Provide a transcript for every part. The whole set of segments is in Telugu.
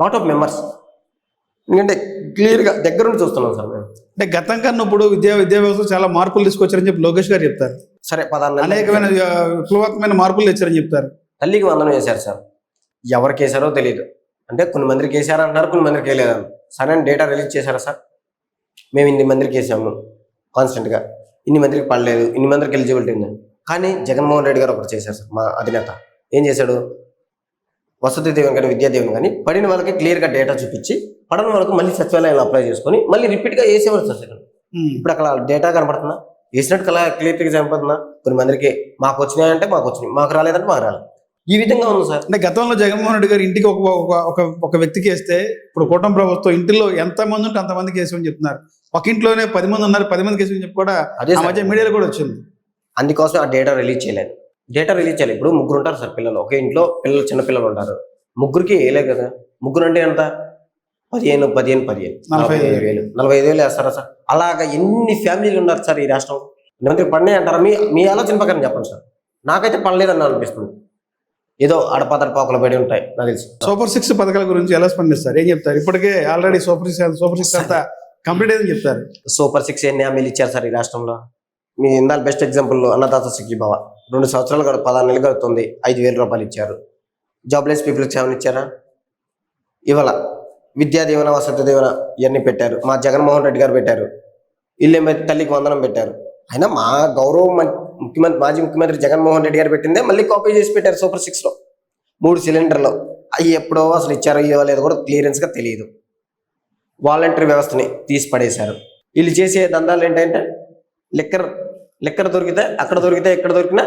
Lot of members. ఎందుకంటే క్లియర్గా దగ్గరుండి చూస్తున్నాం సార్ మేము. అంటే గతం కన్నా ఇప్పుడు విద్యా వ్యవస్థ చాలా మార్పులు తీసుకొచ్చారని చెప్పి లోకేష్ గారు చెప్తారు. సరే 16 నెలలు అనేకమైన విప్లవాత్మకమైన మార్పులు తెచ్చారని చెప్తారు. తల్లికి వందనం వేశారు సార్. ఎవరికి వేశారో తెలియదు. అంటే కొన్ని మందికి వేసారంటున్నారు, కొన్ని మందికి వేయలేదన్నారు. సరే డేటా రిలీజ్ చేశారా సార్? మేము ఇన్ని మందికి వేసాము కాన్స్టెంట్గా, ఇన్ని మందికి పడలేదు, ఇన్ని మందికి ఎలిజిబిలిటీ ఉంది. కానీ జగన్మోహన్ రెడ్డి గారు ఒకటి చేశారు సార్. మా అధినేత ఏం చేశాడు? వసతి దీవెన కానీ విద్యా దీవెన కానీ పడిన వాళ్ళకి క్లియర్గా డేటా చూపించి, పడని వాళ్ళకి మళ్ళీ సచివాలయంలో అప్లై చేసుకొని మళ్ళీ రిపీట్గా వేసేవారు సార్ సెకండ్. ఇప్పుడు అక్కడ డేటా కనపడుతుందా? వేసినట్టు కలా క్లియర్గా కనపడుతుందా? కొన్ని మందికి మాకు వచ్చినాయంటే మాకు వచ్చినాయి, మాకు రాలేదంటే మాకు రాలేదు. ఈ విధంగా ఉంది సార్. అంటే గతంలో జగన్మోహన్ రెడ్డి గారు ఇంటికి ఒక వ్యక్తికి వేస్తే ఇప్పుడు కూటమి ప్రభుత్వం ఇంటిలో ఎంత మంది ఉంటే అంతమందికి వేసామని చెప్తున్నారు. ఒక ఇంట్లోనే 10 మంది ఉన్నారు, 10 మందికి వేసామని చెప్పి కూడా ఆ మధ్య మీడియాలో కూడా వచ్చింది. అందుకోసం ఆ డేటా రిలీజ్ చేయలేదు. డేటా రిలీజ్ చేయాలి. ఇప్పుడు 3 ఉంటారు సార్ పిల్లలు, ఒకే ఇంట్లో పిల్లలు, చిన్న పిల్లలు ఉంటారు. 3కి వేయలేదు కదా. 3 అంటే ఎంత? 15 45,000 వేస్తారా సార్? అలాగా ఎన్ని ఫ్యామిలీలు ఉన్నారు సార్ ఈ రాష్ట్రం? మంది పడినాయి అంటారా? మీ ఆలోచన ప్రకారం చెప్పండి సార్. నాకైతే పడలేదని అనిపిస్తుంది. ఏదో అడపాదడపాకులు పడి ఉంటాయి నాకు తెలిసి. సూపర్ 6 పథకాల గురించి ఎలా స్పందిస్తారు? ఏం చెప్తారు? ఇప్పటికే ఆల్రెడీ సూపర్ 6 అంతా కంప్లీట్ అయిందని చెప్తారు. సూపర్ 6 ఎన్ని హామీలు ఇచ్చారు సార్ ఈ రాష్ట్రంలో? మీ ఇందాక బెస్ట్ ఎగ్జాంపుల్ అన్నదాత సుఖీభవ 2 సంవత్సరాలు 16 నెలలు గడుతుంది, 5,000 రూపాయలు ఇచ్చారు. జాబ్లెస్ పీపుల్కి ఏమైనా ఇచ్చారా? ఇవాళ విద్యా దీవెన, వసతి దీవెన ఇవన్నీ పెట్టారు. మా జగన్మోహన్ రెడ్డి గారు పెట్టారు. ఇల్లు తల్లికి వందనం పెట్టారు. అయినా మా గౌరవ మాజీ ముఖ్యమంత్రి జగన్మోహన్ రెడ్డి గారు పెట్టిందే మళ్ళీ కాపీ చేసి పెట్టారు సూపర్ 6లో. 3 సిలిండర్లు అవి ఎప్పుడో అసలు ఇచ్చారో ఇవ్వలేదు కూడా క్లియరెన్స్గా తెలియదు. వాలంటరీ వ్యవస్థని తీసి పడేశారు. వీళ్ళు చేసే దందాలు ఏంటంటే లెక్కర దొరికితే అక్కడ దొరికితే ఎక్కడ దొరికినా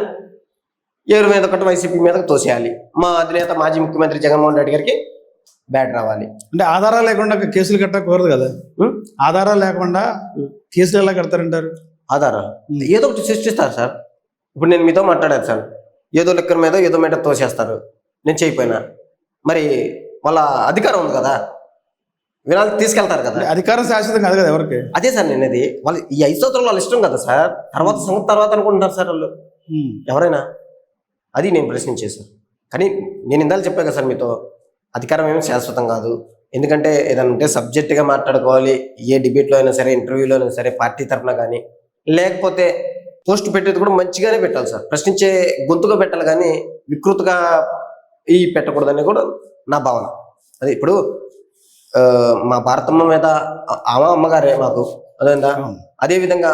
ఎవరి మీద ఒకటి వైసీపీ మీదకి తోసేయాలి. మా అధినేత మాజీ ముఖ్యమంత్రి జగన్మోహన్ రెడ్డి గారికి బ్యాట్ రావాలి. అంటే ఆధారాలు లేకుండా కేసులు కట్టకూడదు కదా. ఆధారాలు లేకుండా కేసులు ఎలా కడతారంటారు? ఆధారాలు ఏదో ఒకటి సృష్టిస్తారు సార్. ఇప్పుడు నేను మీతో మాట్లాడాను సార్, ఏదో లెక్కల మీద ఏదో మీద తోసేస్తారు. నేను చేయకపోయినా మరి వాళ్ళ అధికారం ఉంది కదా, వినాలి తీసుకెళ్తారు కదా. అధికారం శాశ్వతం కాదు కదా ఎవరికి. అదే సార్ నేనేది వాళ్ళు ఈ 5 సంవత్సరాలు వాళ్ళ ఇష్టం కదా సార్. తర్వాత సంగతి తర్వాత అనుకుంటున్నారు సార్ వాళ్ళు ఎవరైనా. అది నేను ప్రశ్నించేశాను. కానీ నేను ఇందాక చెప్పాను కదా సార్ మీతో, అధికారం ఏమీ శాశ్వతం కాదు. ఎందుకంటే ఏదైనా ఉంటే సబ్జెక్ట్గా మాట్లాడుకోవాలి. ఏ డిబేట్లో అయినా సరే, ఇంటర్వ్యూలో అయినా సరే, పార్టీ తరఫున కానీ, లేకపోతే పోస్ట్ పెట్టేది కూడా మంచిగానే పెట్టాలి సార్. ప్రశ్నించే గొంతుగా పెట్టాలి కానీ వికృతిగా పెట్టకూడదని కూడా నా భావన. అది ఇప్పుడు మా భారతమ్మ మీద అమ్మగారే మాకు అదేందా, అదే విధంగా